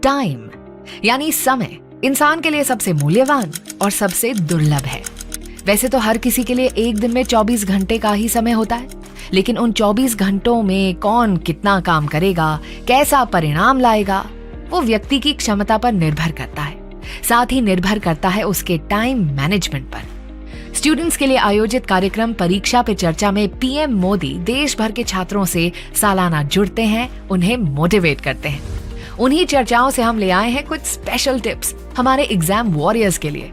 Time यानी समय इंसान के लिए सबसे मूल्यवान और सबसे दुर्लभ है। वैसे तो हर किसी के लिए एक दिन में 24 घंटे का ही समय होता है, लेकिन उन 24 घंटों में कौन कितना काम करेगा, कैसा परिणाम लाएगा, वो व्यक्ति की क्षमता पर निर्भर करता है। साथ ही निर्भर करता है उसके टाइम मैनेजमेंट पर। स्टूडेंट्स के लिए आयोजित कार्यक्रम परीक्षा पे चर्चा में पीएम मोदी देश भर के छात्रों से सालाना जुड़ते हैं, उन्हें मोटिवेट करते हैं। उन्हीं चर्चाओं से हम ले आए हैं कुछ स्पेशल टिप्स हमारे एग्जाम वॉरियर्स के लिए।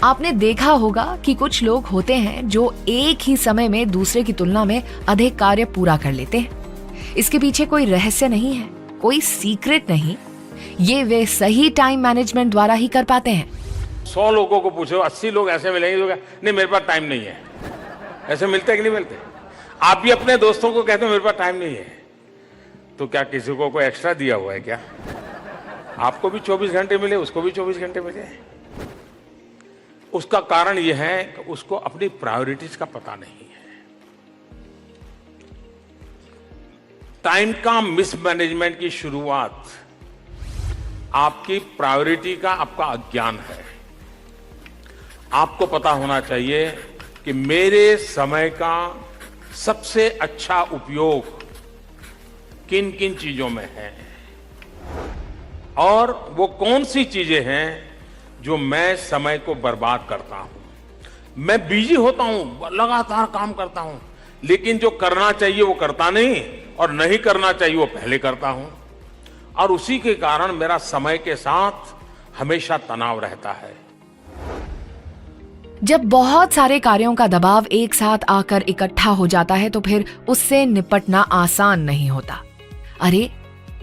आपने देखा होगा कि कुछ लोग होते हैं जो एक ही समय में दूसरे की तुलना में अधिक कार्य पूरा कर लेते हैं। इसके पीछे कोई रहस्य नहीं है, कोई सीक्रेट नहीं, ये वे सही टाइम मैनेजमेंट द्वारा ही कर पाते हैं। 100 लोगों को पूछो, 80 लोग ऐसे मिलेंगे जो नहीं मेरे पास टाइम नहीं है। ऐसे मिलते कि नहीं मिलते? आप भी अपने दोस्तों को कहते हो मेरे पास टाइम नहीं है, तो क्या किसी को कोई एक्स्ट्रा दिया हुआ है क्या? आपको भी 24 घंटे मिले, उसको भी 24 घंटे मिले। उसका कारण यह है कि उसको अपनी प्रायोरिटीज का पता नहीं है। टाइम का मिसमैनेजमेंट की शुरुआत आपकी प्रायोरिटी का आपका अज्ञान है। आपको पता होना चाहिए कि मेरे समय का सबसे अच्छा उपयोग किन किन चीजों में है और वो कौन सी चीजें हैं जो मैं समय को बर्बाद करता हूं। मैं बिजी होता हूं, लगातार काम करता हूं, लेकिन जो करना चाहिए वो करता नहीं और नहीं करना चाहिए वो पहले करता हूं, और उसी के कारण मेरा समय के साथ हमेशा तनाव रहता है। जब बहुत सारे कार्यों का दबाव एक साथ आकर इकट्ठा हो जाता है तो फिर उससे निपटना आसान नहीं होता। अरे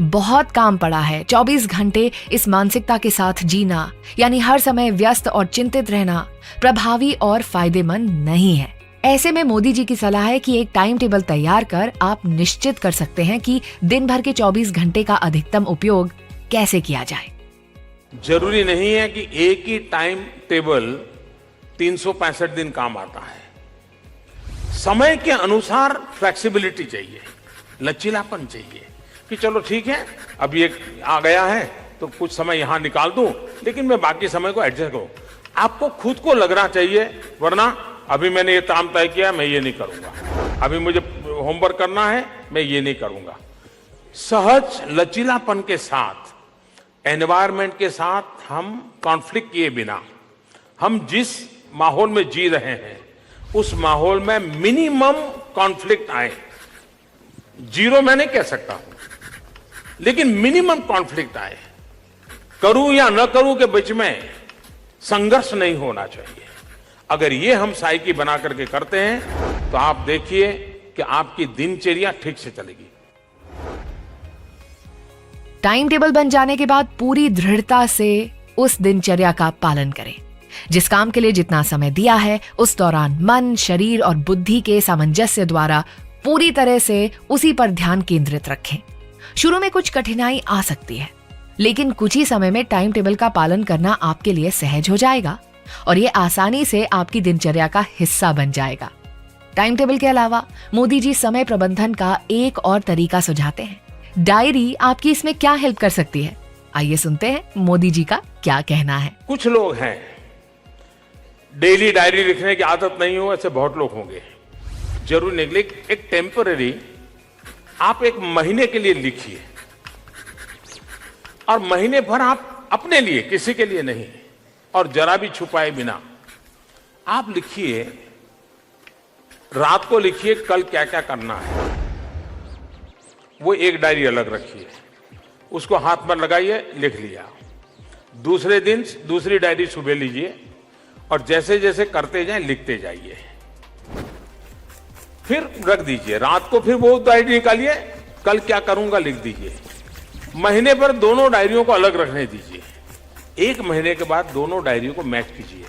बहुत काम पड़ा है, 24 घंटे इस मानसिकता के साथ जीना यानी हर समय व्यस्त और चिंतित रहना प्रभावी और फायदेमंद नहीं है। ऐसे में मोदी जी की सलाह है कि एक टाइम टेबल तैयार कर आप निश्चित कर सकते हैं कि दिन भर के 24 घंटे का अधिकतम उपयोग कैसे किया जाए। जरूरी नहीं है कि एक ही टाइम टेबल 365 दिन काम आता है। समय के अनुसार फ्लेक्सिबिलिटी चाहिए, लचीलापन चाहिए कि चलो ठीक है, अभी एक आ गया है तो कुछ समय यहां निकाल दूं, लेकिन मैं बाकी समय को एडजस्ट करूं। आपको खुद को लगना चाहिए, वरना अभी मैंने ये काम तय किया, मैं ये नहीं करूंगा, अभी मुझे होमवर्क करना है, मैं ये नहीं करूंगा। सहज लचीलापन के साथ, एनवायरमेंट के साथ हम कॉन्फ्लिक्ट किए बिना हम जिस माहौल में जी रहे हैं उस माहौल में मिनिमम कॉन्फ्लिक्ट आए। जीरो मैं नहीं कह सकता हूं, लेकिन मिनिमम कॉन्फ्लिक्ट आए। करूं या न करूं के बीच में संघर्ष नहीं होना चाहिए। अगर ये हम साइकी बना करके करते हैं तो आप देखिए कि आपकी दिनचर्या ठीक से चलेगी। टाइम टेबल बन जाने के बाद पूरी दृढ़ता से उस दिनचर्या का पालन करें। जिस काम के लिए जितना समय दिया है उस दौरान मन, शरीर और बुद्धि के सामंजस्य द्वारा पूरी तरह से उसी पर ध्यान केंद्रित रखें। शुरू में कुछ कठिनाई आ सकती है, लेकिन कुछ ही समय में टाइम टेबल का पालन करना आपके लिए सहज हो जाएगा और ये आसानी से आपकी दिनचर्या का हिस्सा बन जाएगा। टाइम टेबल के अलावा मोदी जी समय प्रबंधन का एक और तरीका सुझाते हैं। डायरी आपकी इसमें क्या हेल्प कर सकती है? आइए सुनते हैं मोदी जी का क्या कहना है। कुछ लोग हैं डेली डायरी लिखने की आदत नहीं हो, ऐसे बहुत लोग होंगे। जरूर निकले एक टेम्पररी आप एक महीने के लिए लिखिए और महीने भर आप अपने लिए, किसी के लिए नहीं, और जरा भी छुपाए बिना आप लिखिए। रात को लिखिए कल क्या क्या करना है, वो एक डायरी अलग रखिए, उसको हाथ पर लगाइए, लिख लिया। दूसरे दिन दूसरी डायरी सुबह लीजिए और जैसे जैसे करते जाएं लिखते जाइए, फिर रख दीजिए। रात को फिर वो डायरी निकालिए, कल क्या करूंगा लिख दीजिए। महीने पर दोनों डायरियों को अलग रखने दीजिए। एक महीने के बाद दोनों डायरियों को मैच कीजिए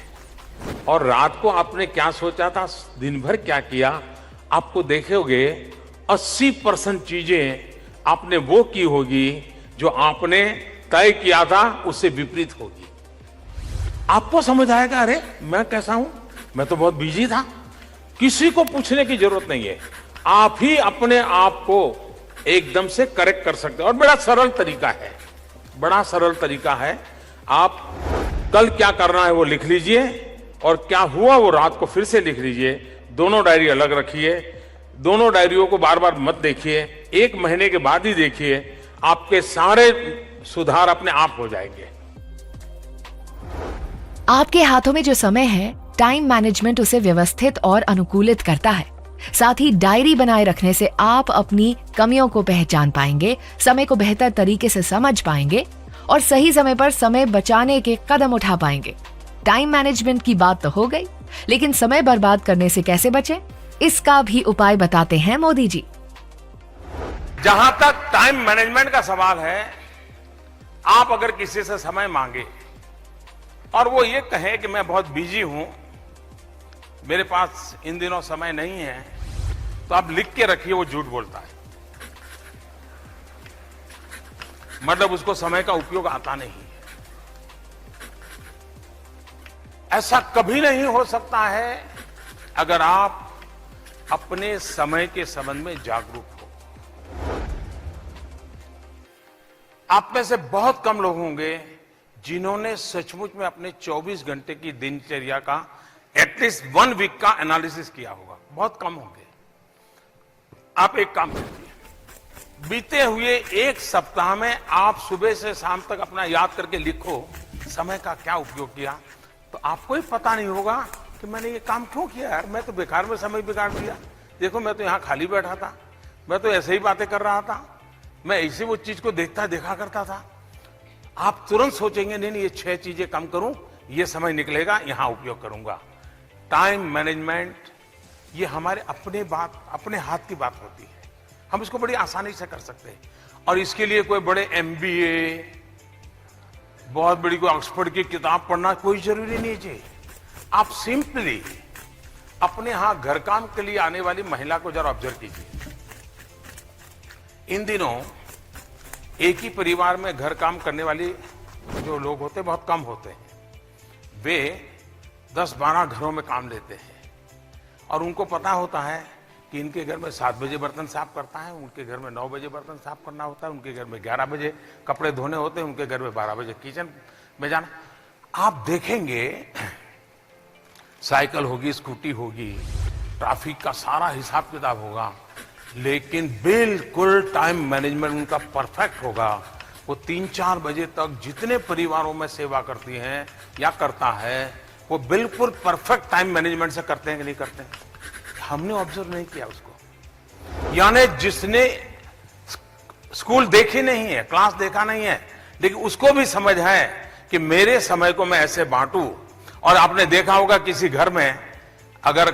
और रात को आपने क्या सोचा था, दिन भर क्या किया, आपको देखोगे 80% चीजें आपने वो की होगी जो आपने तय किया था उससे विपरीत होगी। आपको समझ आएगा, अरे मैं कैसा हूं, मैं तो बहुत बिजी था। किसी को पूछने की जरूरत नहीं है, आप ही अपने आप को एकदम से करेक्ट कर सकते हैं और बड़ा सरल तरीका है। बड़ा सरल तरीका है। आप कल क्या करना है वो लिख लीजिए और क्या हुआ वो रात को फिर से लिख लीजिए। दोनों डायरी अलग रखिए, दोनों डायरियों को बार बार मत देखिए, 1 महीने के बाद ही देखिए, आपके सारे सुधार अपने आप हो जाएंगे। आपके हाथों में जो समय है, टाइम मैनेजमेंट उसे व्यवस्थित और अनुकूलित करता है। साथ ही डायरी बनाए रखने से आप अपनी कमियों को पहचान पाएंगे, समय को बेहतर तरीके से समझ पाएंगे और सही समय पर समय बचाने के कदम उठा पाएंगे। टाइम मैनेजमेंट की बात तो हो गई, लेकिन समय बर्बाद करने से कैसे बचें, इसका भी उपाय बताते हैं मोदी जी। जहां तक टाइम मैनेजमेंट का सवाल है, आप अगर किसी से समय मांगे और वो ये कहे कि मैं बहुत बिजी हूं, मेरे पास इन दिनों समय नहीं है, तो आप लिख के रखिए वो झूठ बोलता है। मतलब उसको समय का उपयोग आता नहीं है। ऐसा कभी नहीं हो सकता है अगर आप अपने समय के संबंध में जागरूक हो। आप में से बहुत कम लोग होंगे जिन्होंने सचमुच में अपने 24 घंटे की दिनचर्या का एटलीस्ट 1 वीक का एनालिसिस किया होगा। बहुत कम होंगे। आप एक काम करिए, बीते हुए 1 सप्ताह में आप सुबह से शाम तक अपना याद करके लिखो समय का क्या उपयोग किया। तो आपको ही पता नहीं होगा कि मैंने ये काम क्यों किया यार, मैं तो बेकार में समय बिगाड़ दिया। देखो मैं तो यहां खाली बैठा था, मैं तो ऐसे ही बातें कर रहा था, मैं ऐसे वो चीज को देखा करता था। आप तुरंत सोचेंगे नहीं ये 6 चीजें कम करूं, ये समय निकलेगा, यहां उपयोग करूंगा। टाइम मैनेजमेंट ये हमारे अपने हाथ की बात होती है। हम इसको बड़ी आसानी से कर सकते हैं और इसके लिए कोई बड़े MBA, बहुत बड़ी कोई ऑक्सफोर्ड की किताब पढ़ना कोई जरूरी नहीं है। आप सिंपली अपने यहां घर काम के लिए आने वाली महिला को जरा ऑब्जर्व कीजिए। इन दिनों एक ही परिवार में घर काम करने वाली जो लोग होते हैं बहुत कम होते हैं। वे 10-12 घरों में काम लेते हैं और उनको पता होता है कि इनके घर में 7 बजे बर्तन साफ करता है, उनके घर में 9 बजे बर्तन साफ करना होता है, उनके घर में 11 बजे कपड़े धोने होते हैं, उनके घर में 12 बजे किचन में जाना। आप देखेंगे साइकिल होगी, स्कूटी होगी, ट्रैफिक का सारा हिसाब किताब होगा, लेकिन बिल्कुल टाइम मैनेजमेंट उनका परफेक्ट होगा। वो 3-4 बजे तक जितने परिवारों में सेवा करती हैं या करता है, वो बिल्कुल परफेक्ट टाइम मैनेजमेंट से करते हैं कि नहीं करते हैं। हमने ऑब्जर्व नहीं किया उसको। यानी जिसने स्कूल देखी नहीं है, क्लास देखा नहीं है, लेकिन उसको भी समझ है कि मेरे समय को मैं ऐसे बांटूं। और आपने देखा होगा किसी घर में अगर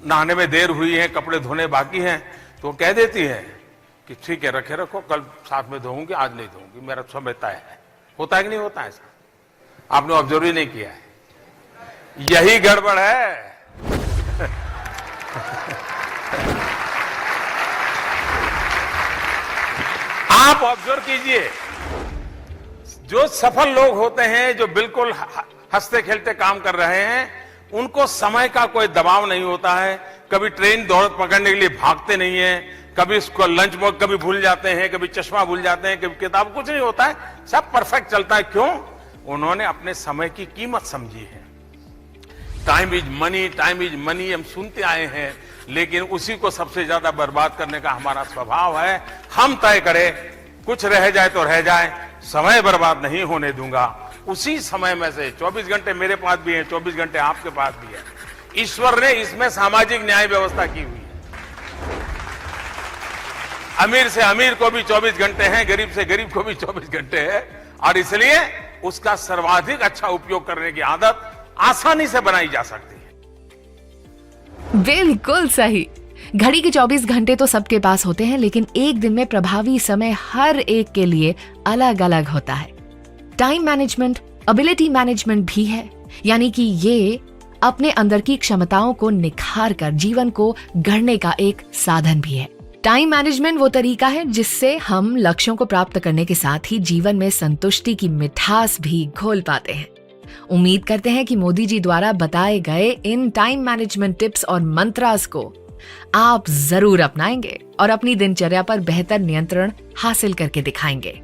नहाने में देर हुई है, कपड़े धोने बाकी हैं, तो कह देती है कि ठीक है रखो, कल साथ में धोऊंगी, आज नहीं धोऊंगी, मेरा समय तय है। होता है कि नहीं होता है ऐसा? आपने ऑब्जर्व ही नहीं किया है। यही गड़बड़ है। आप ऑब्जर्व कीजिए, जो सफल लोग होते हैं, जो बिल्कुल हंसते खेलते काम कर रहे हैं, उनको समय का कोई दबाव नहीं होता है। कभी ट्रेन दौड़ पकड़ने के लिए भागते नहीं है, कभी इसको लंच बॉक्स कभी भूल जाते हैं, कभी चश्मा भूल जाते हैं, कभी किताब, कुछ नहीं होता है, सब परफेक्ट चलता है। क्यों? उन्होंने अपने समय की कीमत समझी है। टाइम इज मनी हम सुनते आए हैं, लेकिन उसी को सबसे ज्यादा बर्बाद करने का हमारा स्वभाव है। हम तय करें, कुछ रह जाए तो रह जाए, समय बर्बाद नहीं होने दूंगा। उसी समय में से 24 घंटे मेरे पास भी हैं, 24 घंटे आपके पास भी है। ईश्वर ने इसमें सामाजिक न्याय व्यवस्था की हुई है। अमीर से अमीर को भी 24 घंटे हैं, गरीब से गरीब को भी 24 घंटे है, और इसलिए उसका सर्वाधिक अच्छा उपयोग करने की आदत आसानी से बनाई जा सकती है। बिल्कुल सही। घड़ी के 24 घंटे तो सबके पास होते हैं, लेकिन एक दिन में प्रभावी समय हर एक के लिए अलग अलग होता है। टाइम मैनेजमेंट एबिलिटी मैनेजमेंट भी है, यानी कि ये अपने अंदर की क्षमताओं को निखार कर जीवन को गढ़ने का एक साधन भी है। टाइम मैनेजमेंट वो तरीका है जिससे हम लक्ष्यों को प्राप्त करने के साथ ही जीवन में संतुष्टि की मिठास भी घोल पाते हैं। उम्मीद करते हैं कि मोदी जी द्वारा बताए गए इन टाइम मैनेजमेंट टिप्स और मंत्रास को आप जरूर अपनाएंगे और अपनी दिनचर्या पर बेहतर नियंत्रण हासिल करके दिखाएंगे।